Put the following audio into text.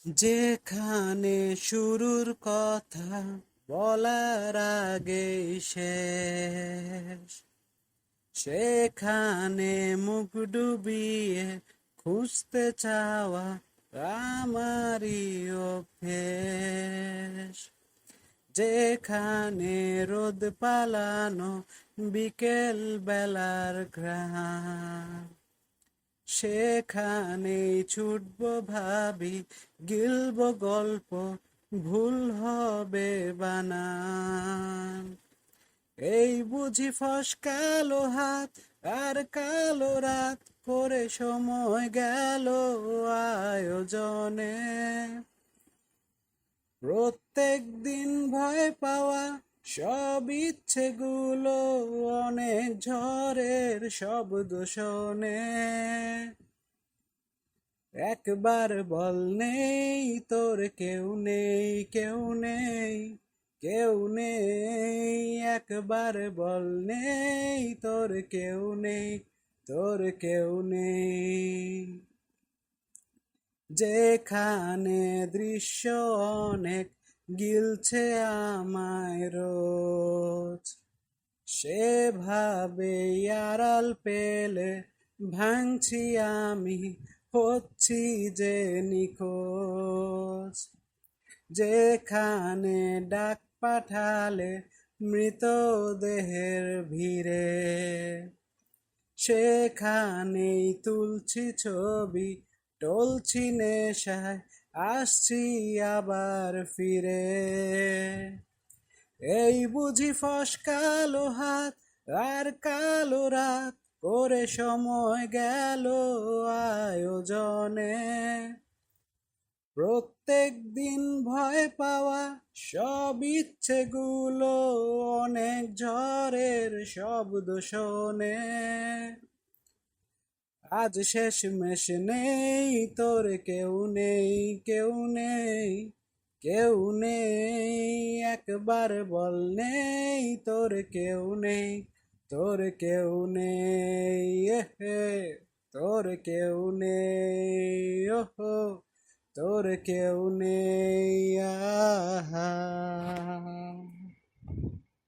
যেখানে শুরুর কথা বলার আগে শেষ, সেখানে মুখ ডুবিয়ে খুঁজতে চাওয়া আমারই অভ্যেস। যেখানে রোদ পালানো বিকেল বেলার ঘ্রাণ, সেখানেই ছুটবো ভাবি, গিলবো গল্প, ভুল হবে বানান। এই বুঝি ফসকালো হাত আর কালো রাত করে সময় গেল আয়োজনে। প্রত্যেক দিন ভয় পাওয়া সব ইচ্ছেগুলো অনেক ঝড়ের শব্দ শোনে। একবার বল নেই তোর কেউ নেই, কেউ নেই, কেউ নেই। একবার বল নেই তোর কেউ নেই, তোর কেউ নেই। যেখানে দৃশ্য অনেক গিলছে আমায় রোজ, সেভাবে আড়াল পেলে ভাঙছি আমি, হচ্ছি যে নিখোঁজ। যেখানে ডাক পাঠালে মৃতদেহের ভিড়ে, সেখানেই তুলছি ছবি, টলছি নেশায়, আসছি আবার ফিরে। এই বুঝি ফসকালো হাত আর কালো রাত করে সময় গেল আয়োজনে। প্রত্যেক দিন ভয় পাওয়া সব ইচ্ছেগুলো অনেক ঝড়ের শব্দ শোনে। আজ শেষমেশ নেই তোর কেউ নেই, কেউ নেই, কেউ নেই। একবার বল নেই তোর কেউ নেই, তোর কেউ নেই। তোর কেউ নেই, ওহো, তোর কেউ নেই। আহা